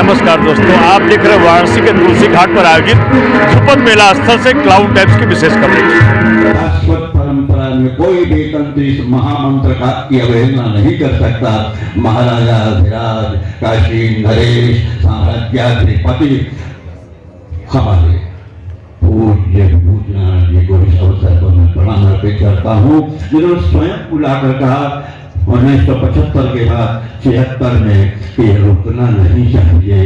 नमस्कार दोस्तों, आप देख रहे हैं वाराणसी के तुलसी घाट पर आयोजित ध्रुपद मेला स्थल से क्लाउड टाइम्स की विशेष कवरेज। शाश्वत परंपरा में कोई भी तंत्र इस महामंत्र का की अवहेलना नहीं कर सकता। महाराजा अधिराज काशी नरेश साम्राज्याधिपति हमारे पूज्य भूतनाथ जी को इस अवसर पर मैं प्रणाम अर्पित करता हूँ, जिन्होंने स्वयं बुलाकर कहा 1975 के बाद 76 में ये रुकना नहीं चाहिए,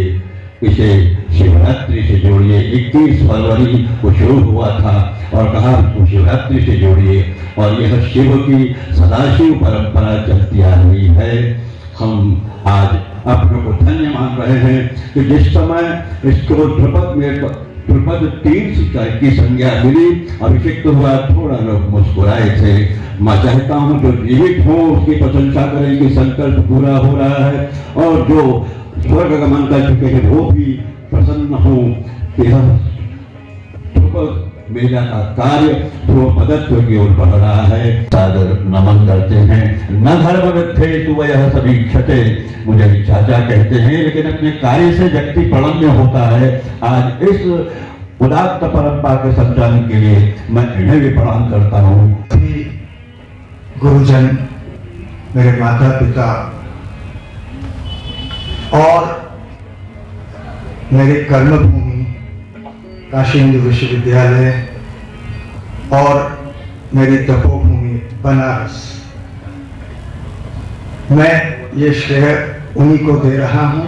इसे शिवरात्रि से जोड़िए। 21 फरवरी को शुरू हुआ था और कहा इसको शिवरात्रि से जोड़िए, और यह शिव की सदाशिव परंपरा चलती आ रही है। हम आज अपने को धन्य मान रहे हैं कि जिस समय इसको ध्रुपद 3 की संज्ञा मिली, अभिषेक हुआ, थोड़ा लोग मुस्कुराए थे। मैं चाहता हूँ जो जीवित हो उसकी प्रशंसा करें कि संकल्प पूरा हो रहा है, और जो स्वर्ग गमन कर चुके हैं वो भी प्रसन्न हो कि यह ध्रुपद मेला का कार्य ध्रुपदत्व की ओर बढ़ रहा है। सादर नमन करते हैं। न धर्म थे तो वह सभी क्षते, मुझे चाचा कहते हैं, लेकिन अपने कार्य से व्यक्ति प्रणम्य होता है। आज इस उदात्त परंपरा के संचालन के लिए मैं इन्हें भी प्रणाम करता हूँ। गुरुजन, मेरे माता पिता और मेरे कर्मभूमि काशी हिंदू विश्वविद्यालय और मेरी तपोभूमि बनारस, मैं ये श्रेय उन्हीं को दे रहा हूँ।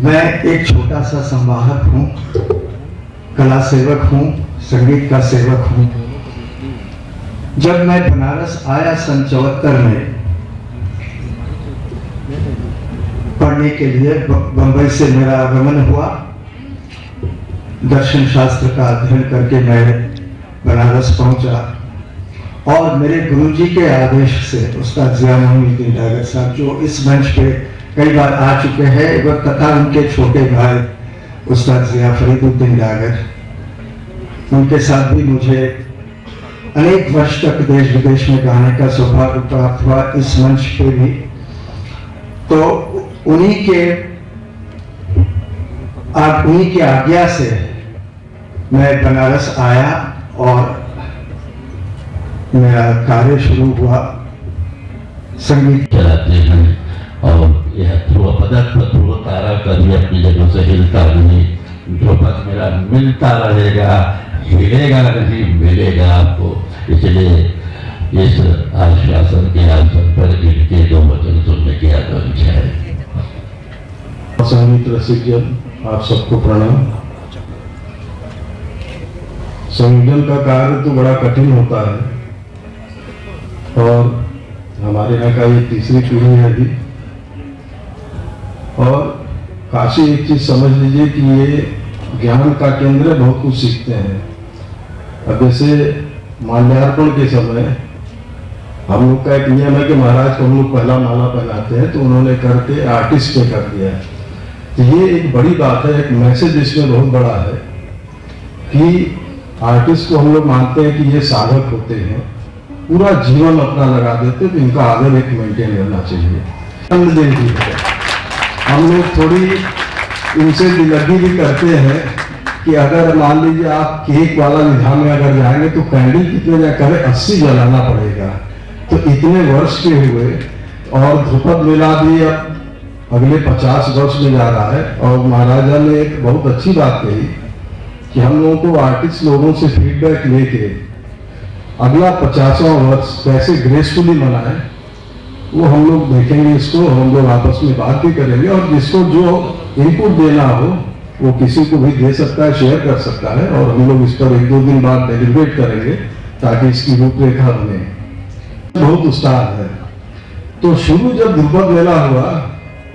मैं एक छोटा सा संवाहक हूँ, कला सेवक हूँ, संगीत का सेवक हूँ। जब मैं बनारस आया सन 74 में पढ़ने के लिए, बंबई से मेरा आगमन हुआ। दर्शन शास्त्र का अध्ययन करके मैं बनारस पहुंचा, और मेरे गुरुजी के आदेश से उस्ताद ज़िया मोहम्मद डागर साहब, जो इस मंच पे कई बार आ चुके हैं, वह तथा उनके छोटे भाई उस्ताद ज़िया फरीदुद्दीन डागर, उनके साथ भी मुझे अनेक वर्ष तक देश विदेश में गाने का सौभाग्य प्राप्त हुआ, इस मंच पे भी। तो उन्हीं की आज्ञा से मैं बनारस आया और मेरा कार्य शुरू हुआ। संगीत चलाते हैं, और यह ध्रुव तारा कभी अपनी जगह से हिलता नहीं। ध्रुपद मेरा मिलता रहेगा, हिलेगा नहीं, मिलेगा आपको। इसलिए इस आश्वासन के आसन पर इनके 2 वचन सुनने की आकांक्षा है। संगीत रसिकजन, आप सबको प्रणाम। संयोजन का कार्य तो बड़ा कठिन होता है, और हमारे यहाँ का ये 3री पीढ़ी है अभी। और काशी एक चीज समझ लीजिए कि ये ज्ञान का केंद्र है, बहुत कुछ सीखते हैं। अब जैसे माल्यार्पण के समय हम लोग का एक नियम है कि महाराज को हम लोग पहला माला पहनाते हैं, तो उन्होंने करके आर्टिस्ट पे कर दिया है। तो ये एक बड़ी बात है, एक मैसेज इसमें बहुत बड़ा है कि आर्टिस्ट को हम लोग मानते हैं कि ये साधक होते हैं, पूरा जीवन अपना लगा देते, तो इनका आदर एक मेंटेन करना चाहिए। हम लोग थोड़ी इनसे दिलगी भी करते हैं कि अगर मान लीजिए आप केक वाला विधान में अगर जाएंगे तो कैंडल कितने जा करे 80 जलाना पड़ेगा। तो इतने वर्ष के हुए, और ध्रुपद मेला भी अब अगले 50 वर्ष में जा रहा है। और महाराजा ने एक बहुत अच्छी बात कही कि हम लोगों को आर्टिस्ट लोगों से फीडबैक लेके अगला 50वां वर्ष कैसे ग्रेसफुली मनाए, वो हम लोग देखेंगे। इसको हम लोग आपस में बात भी करेंगे, और जिसको जो इनपुट देना हो वो किसी को भी दे सकता है, शेयर कर सकता है, और हम लोग इस पर 1-2 दिन बाद डेलिब्रेट करेंगे ताकि इसकी रूपरेखा बने। बहुत उत्साह है। तो शुरू जब ध्रुपद मेला हुआ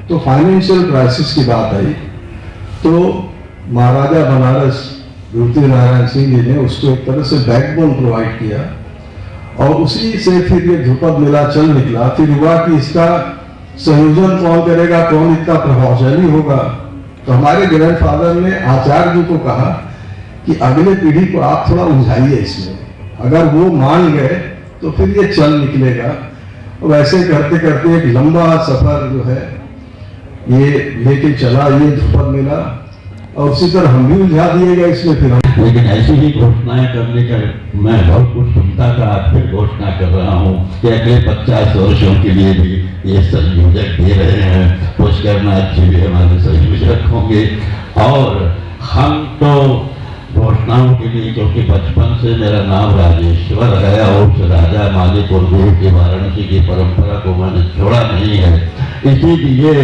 तो फाइनेंशियल क्राइसिस की बात आई, तो महाराजा बनारस कीर्ति नारायण सिंह जी ने उसको एक तरह से बैकबोन प्रोवाइड किया, और उसी से फिर ये ध्रुपद मेला चल निकला। फिर हुआ कि इसका संयोजन कौन करेगा, कौन इतना प्रभावशाली होगा। तो हमारे ग्रैंडफादर ने आचार्य जी को कहा कि अगले पीढ़ी को आप थोड़ा उलझाइए इसमें, अगर वो मान गए तो फिर ये चल निकलेगा। वैसे करते करते एक लंबा सफर जो है ये लेके चला ये ध्रुपद मेला, और उसी तरह हम भी उलझा दिए गए इसमें फिर। लेकिन ऐसी ही घोषणाएं करने का मैं बहुत कुछ सुनता था, आज फिर घोषणा कर रहा हूँ कि अगले 50 वर्षों के लिए भी ये संयोजक दे रहे हैं। पुष्करनाथ जी भी हमारे संयोजक होंगे। और हम तो घोषणाओं के लिए, क्योंकि बचपन से मेरा नाम राजेश्वर है और उस राजा मालिक और गुरु की वाराणसी की परंपरा को मैंने छोड़ा नहीं है, इसीलिए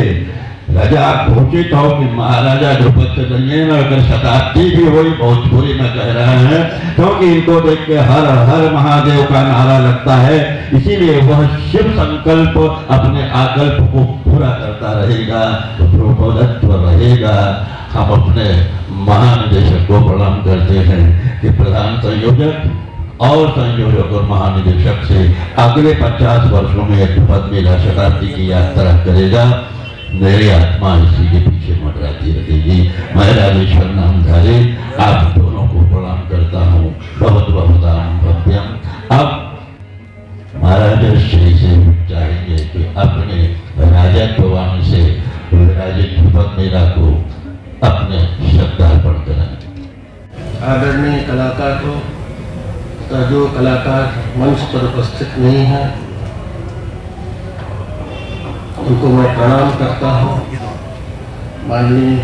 राजा घोषित हो कि महाराजा ध्रुपद से नहीं है। अगर शताब्दी भी हुई भोजपुरी में कह रहे हैं, क्योंकि इनको देख के हर हर महादेव का नारा लगता है। इसीलिए वह शिव संकल्प अपने आकल्प को पूरा करता रहेगा, ध्रुपदत्व रहेगा। हम अपने महानिदेशक को प्रणाम करते हैं कि प्रधान संयोजक और संयोजक और महानिदेशक से अगले 50 वर्षों में ध्रुपद मेला शताब्दी की यात्रा करेगा। मेरी आत्मा इसी के पीछे मंडराती रहेगी। मैं राजेश्वर नामधारी आप दोनों को प्रणाम करता हूँ। बहुत बहुत भव्यम। अब महाराज श्री से चाहेंगे कि अपने राजत्ववाणी से विराजित ध्रुपद मेला को अपने श्रद्धार्पण करें। आदरणीय कलाकार को, जो कलाकार मंच पर उपस्थित नहीं है, उनको मैं प्रणाम करता हूँ। माननीय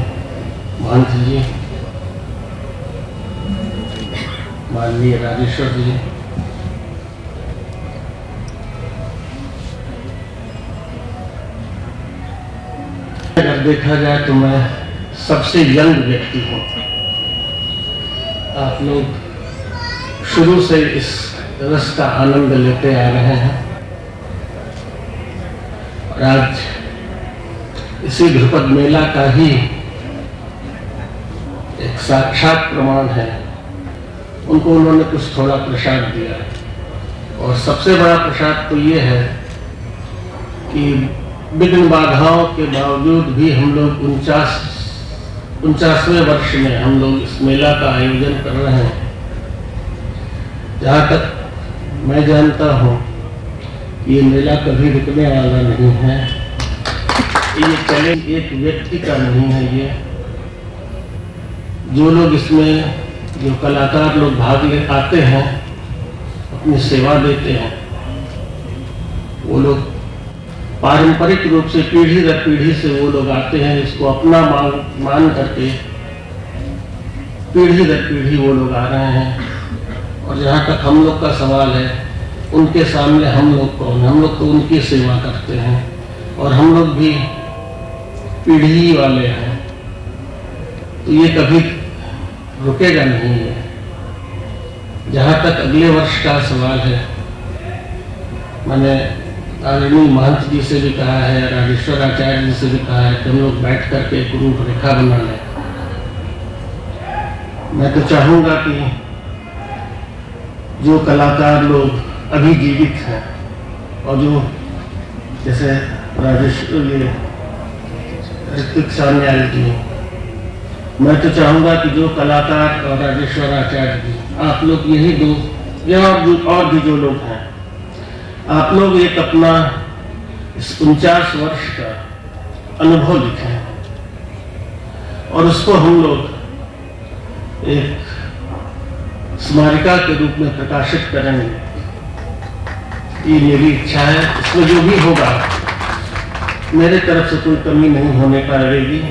महंत जी, माननीय राजेश्वर जी, अगर देखा जाए तो मैं सबसे यंग व्यक्ति हूँ। आप लोग शुरू से इस रस का आनंद लेते आ रहे हैं और आज इसी ध्रुपद मेला का ही एक साक्षात प्रमाण है। उनको उन्होंने कुछ थोड़ा प्रसाद दिया और सबसे बड़ा प्रसाद तो ये है कि विघ्न बाधाओं के बावजूद भी हम लोग 49वें वर्ष में हम लोग इस मेला का आयोजन कर रहे हैं। जहाँ तक मैं जानता हूँ ये मेला कभी रुकने वाला नहीं है। ये चैलेंज एक व्यक्ति का नहीं है। ये जो लोग इसमें, जो कलाकार लोग भाग ले आते हैं, अपनी सेवा देते हैं, वो लोग पारंपरिक रूप से पीढ़ी दर पीढ़ी से वो लोग आते हैं। इसको अपना मान करके पीढ़ी दर पीढ़ी वो लोग आ रहे हैं। और जहाँ तक हम लोग का सवाल है, उनके सामने हम लोग कौन है? हम लोग तो उनकी सेवा करते हैं और हम लोग भी पीढ़ी वाले हैं, तो ये कभी रुकेगा नहीं है। जहाँ तक अगले वर्ष का सवाल है, मैंने आदरणीय महंत जी से भी कहा है, राजेश्वर आचार्य जी से भी कहा है कि हम लोग बैठ करके एक रूपरेखा बना लें। मैं तो चाहूँगा कि जो कलाकार लोग अभी जीवित हैं और जो जैसे राजेश्वर ऋतिक सान्याल जी, मैं तो चाहूँगा कि जो कलाकार और राजेश्वर आचार्य जी, आप लोग यही दो या और भी जो लोग हैं, आप लोग एक अपना इस 49 वर्ष का अनुभव लिखें और उसको हम लोग एक स्मारिका के रूप में प्रकाशित करेंगे। ये मेरी इच्छा है। इसमें जो भी होगा मेरे तरफ से कोई कमी नहीं होने पाएगी।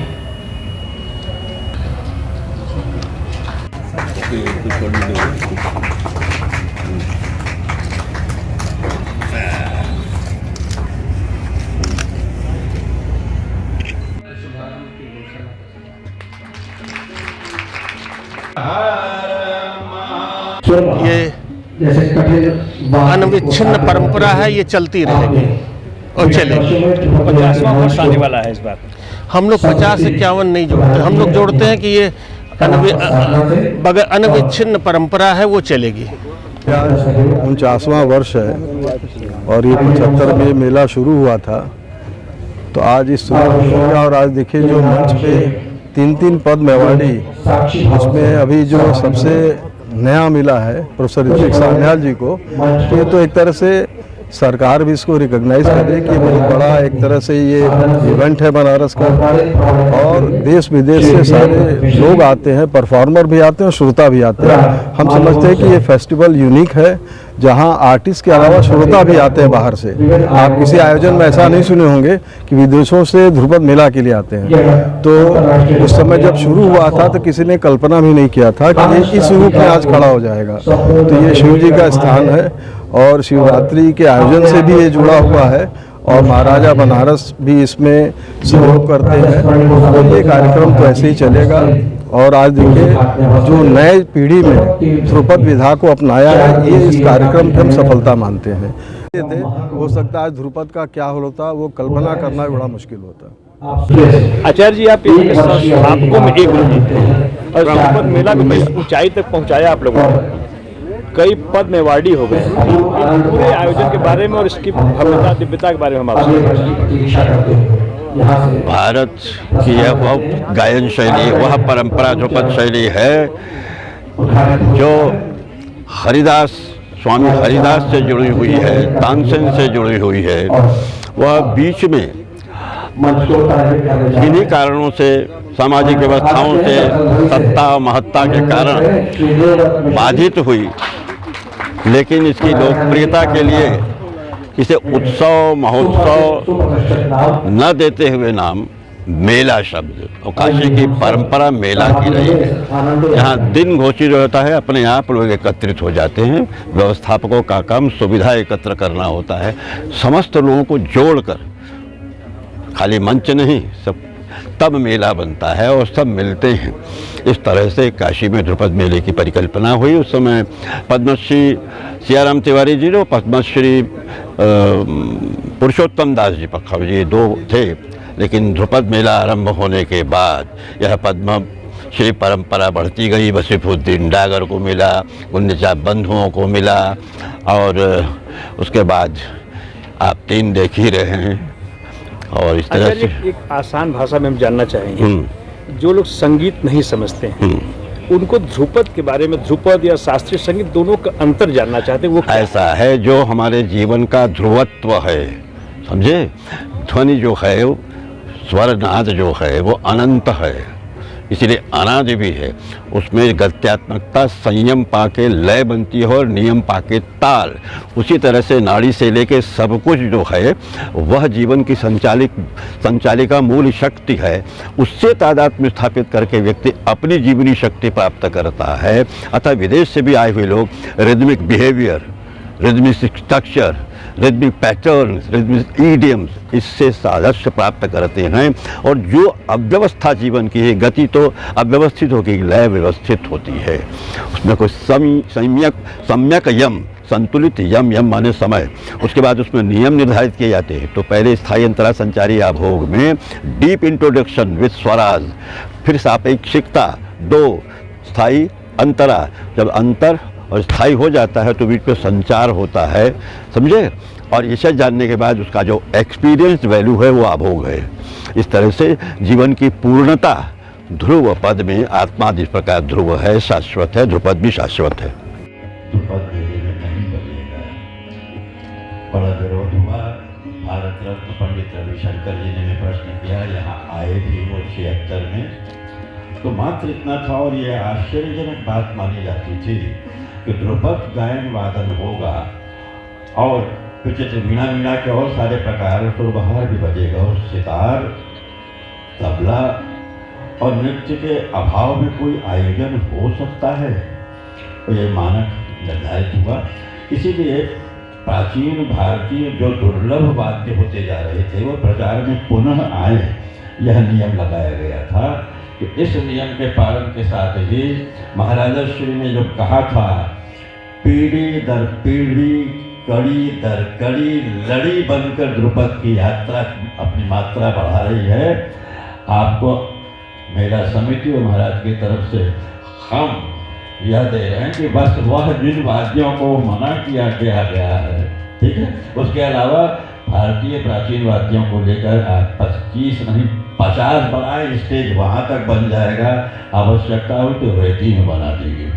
ये अनविच्छिन्न परंपरा है, ये चलती रहेगी और चलेगी। 50वां वर्ष आने वाला है इस बार। हम लोग 50-51 नहीं जोड़ते, हम लोग जोड़ते हैं कि ये अनविच्छिन्न परंपरा है, वो चलेगी। 49वां वर्ष है और ये 75 में मेला शुरू हुआ था, तो आज इस शुरू और आज देखिए जो मंच पे 3 पद्म अवार्डी, उसमें अभी जो सबसे नया मिला है प्रोफेसर ऋतिक सान्याल जी को, ये तो एक तरह से सरकार भी इसको रिकॉग्नाइज करे कि बहुत बड़ा एक तरह से ये इवेंट है बनारस का, और देश विदेश से सारे लोग आते हैं, परफॉर्मर भी आते हैं और श्रोता भी आते हैं। हम समझते हैं कि ये फेस्टिवल यूनिक है, जहां आर्टिस्ट के अलावा श्रोता भी आते हैं बाहर से। आप किसी आयोजन में ऐसा नहीं सुने होंगे कि विदेशों से ध्रुपद मेला के लिए आते हैं। तो उस समय जब शुरू हुआ था तो किसी ने कल्पना भी नहीं किया था कि ये इस रूप में आज खड़ा हो जाएगा। तो ये शिव जी का स्थान है और शिवरात्रि के आयोजन से भी ये जुड़ा हुआ है, और महाराजा बनारस भी इसमें सहयोग करते हैं। तो ये कार्यक्रम तो ऐसे ही चलेगा। और आज देखिए, जो नए पीढ़ी में ध्रुपद विधा को अपनाया है, ये इस कार्यक्रम की हम सफलता मानते हैं। हो सकता है ध्रुपद का क्या होता, वो कल्पना करना बड़ा मुश्किल होता। आचार्य जी, आप यहाँ के संस्थापकों में एक हैं और ध्रुपद मेला को इस ऊंचाई तक पहुँचाया आप लोगों ने, कई पद्म अवार्डी हो गए। पूरे आयोजन के बारे में और इसकी भव्यता दिव्यता के बारे में हम आपसे भारत की यह वह गायन शैली, वह परंपरा ध्रुपद शैली है जो हरिदास, स्वामी हरिदास से जुड़ी हुई है, तानसेन से जुड़ी हुई है। वह बीच में किन्हीं कारणों से, सामाजिक व्यवस्थाओं से, सत्ता और महत्ता के कारण बाधित हुई, लेकिन इसकी लोकप्रियता के लिए इसे उत्सव महोत्सव न देते हुए नाम मेला शब्द, और काशी की परंपरा मेला की रही है। यहाँ दिन घोषित रहता है, अपने आप लोग एकत्रित हो जाते हैं। व्यवस्थापकों का काम सुविधा एकत्र करना होता है, समस्त लोगों को जोड़कर, खाली मंच नहीं, सब तब मेला बनता है और सब मिलते हैं। इस तरह से काशी में ध्रुपद मेले की परिकल्पना हुई। उस समय पद्मश्री सियाराम तिवारी जी और पद्मश्री पुरुषोत्तम दास जी पखव जी दो थे, लेकिन ध्रुपद मेला आरंभ होने के बाद यह पद्मश्री परंपरा बढ़ती गई। वसीफुद्दीन डागर को मिला, गुंडचा बंधुओं को मिला, और उसके बाद आप तीन देख ही रहे हैं। और इस तरह से एक आसान भाषा में हम जानना चाहेंगे, जो लोग संगीत नहीं समझते हैं उनको ध्रुपद के बारे में, ध्रुपद या शास्त्रीय संगीत दोनों का अंतर जानना चाहते हैं। वो ऐसा है जो हमारे जीवन का ध्रुवत्व है, समझे। ध्वनि जो है, स्वरनाद जो है, वो अनंत है, इसीलिए अनादि भी है। उसमें गत्यात्मकता संयम पाके लय बनती है और नियम पाके ताल। उसी तरह से नाड़ी से लेके सब कुछ जो है वह जीवन की संचालिका मूल शक्ति है। उससे तादात्म्य स्थापित करके व्यक्ति अपनी जीवनी शक्ति प्राप्त करता है। अतः विदेश से भी आए हुए लोग rhythmic behaviour, rhythmic structure, rhythmic pattern, rhythmic idioms, इससे सादृश्य प्राप्त करते हैं। और जो अव्यवस्था जीवन की है, गति तो अव्यवस्थित होगी, लय व्यवस्थित होती है। उसमें कोई सम्यक यम, संतुलित यम, यम माने समय, उसके बाद उसमें नियम निर्धारित किए जाते हैं। तो पहले स्थायी अंतरा संचारी आभोग में डीप इंट्रोडक्शन विद स्वराज, फिर सापेक्षिकता, दो स्थायी अंतरा, जब अंतर और स्थायी हो जाता है तो बीच में संचार होता है, समझे। और इसे जानने के बाद उसका जो एक्सपीरियंस वैल्यू है वो आभोग है। इस तरह से जीवन की पूर्णता ध्रुव पद में आत्मा जिस प्रकार ध्रुव है, शाश्वत है, ध्रुपद भी शाश्वत है। ध्रुपद मेले में नहीं बदलेगा। बड़ा विरोध हुआ। भारत रत्न पंडित रविशंकर जी ने प्रश्न किया, यहाँ आए थे वो 76 में, तो मात्र इतना था। और ये आश्चर्यजनक बात मानी जाती थी कि ध्रुपद गायन वादन होगा और विचित्र वीणा के और सारे प्रकार, सुरबहार भी बजेगा, और सितार, तबला और नृत्य के अभाव में कोई आयोजन हो सकता है। तो ये मानक निर्धारित हुआ। इसीलिए प्राचीन भारतीय जो दुर्लभ वाद्य होते जा रहे थे वो प्रचार में पुनः आए। यह नियम लगाया गया था कि इस नियम के पालन के साथ ही महाराजा श्री ने जो कहा था, पीढ़ी दर पीढ़ी, कड़ी दर कड़ी, लड़ी बनकर ध्रुपद की यात्रा अपनी मात्रा बढ़ा रही है। आपको मेला समिति और महाराज की तरफ से हम यह दे रहे हैं कि बस वह जिन वाद्यों को मना किया गया है, ठीक है, उसके अलावा भारतीय प्राचीन वाद्यों को लेकर आप 25 नहीं 50 बनाए, स्टेज वहाँ तक बन जाएगा। आवश्यकता हो तो रेती में बना देंगे।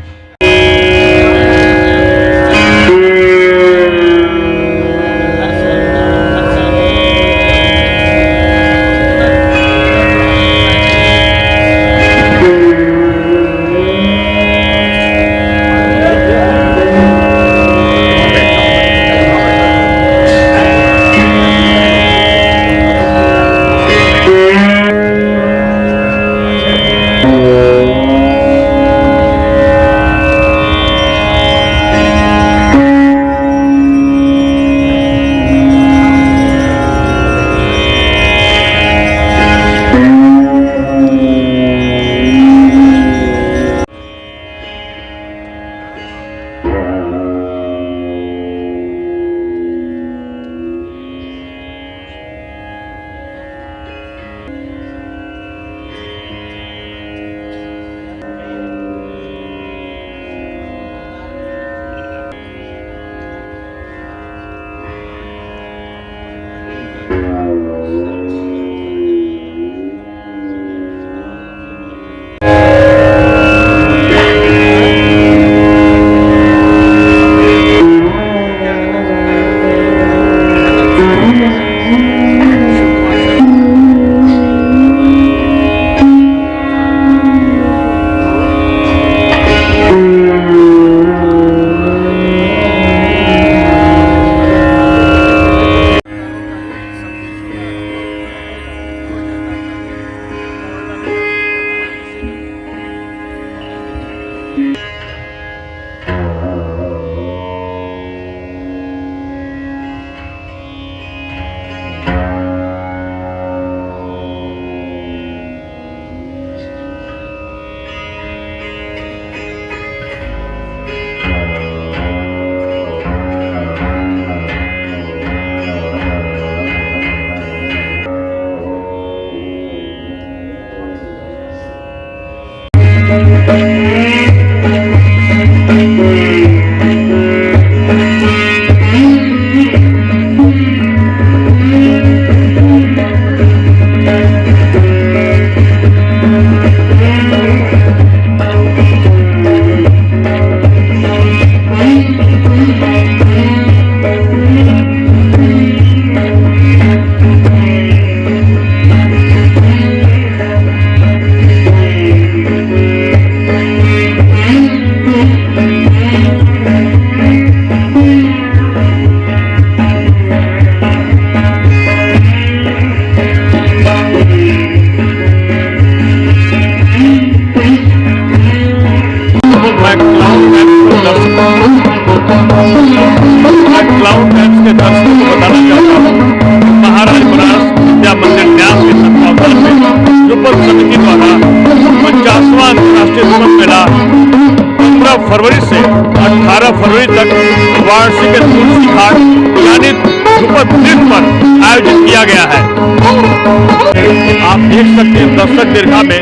वाराणसी के तुलसी घाट यानी ध्रुपद तीर्थ पर आयोजित किया गया है। आप देख सकते हैं दर्शक दीर्घा में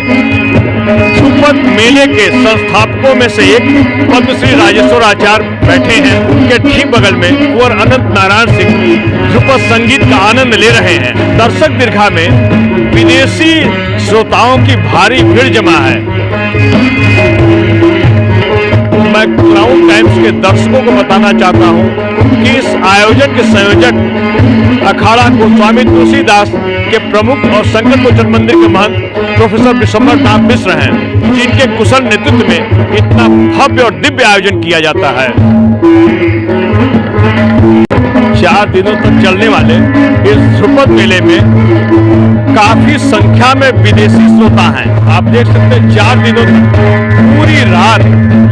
ध्रुपद मेले के संस्थापकों में से एक पद्मश्री राजेश्वर आचार्य बैठे हैं। उनके ठीक बगल में कुंवर अनंत नारायण सिंह ध्रुपद संगीत का आनंद ले रहे हैं। दर्शक दीर्घा में विदेशी श्रोताओं की भारी भीड़ जमा है। मैं क्राउन टाइम्स के दर्शकों को बताना चाहता हूं कि इस आयोजन के संयोजक अखाड़ा गोस्वामी तुलसीदास के प्रमुख और संकट मोचन मंदिर के महंत प्रोफेसर विश्वम्भर नाथ मिश्र हैं, जिनके कुशल नेतृत्व में इतना भव्य और दिव्य आयोजन किया जाता है। 4 दिनों तक चलने वाले इस ध्रुपद मेले में काफी संख्या में विदेशी श्रोता हैं। आप देख सकते हैं 4 दिनों तक पूरी रात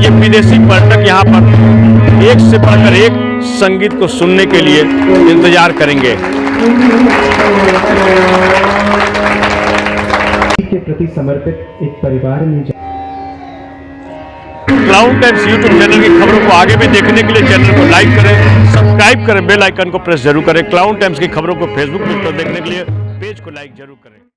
ये विदेशी पर्यटक यहाँ पर एक से बढ़कर एक संगीत को सुनने के लिए इंतजार करेंगे। के प्रति समर्पित एक परिवार में क्राउन टाइम्स यूट्यूब चैनल की खबरों को आगे भी देखने के लिए चैनल को लाइक करें, सब्सक्राइब करें, बेल आइकन को प्रेस जरूर करें। क्राउन टाइम्स की खबरों को फेसबुक पर देखने के लिए पेज को लाइक जरूर करें।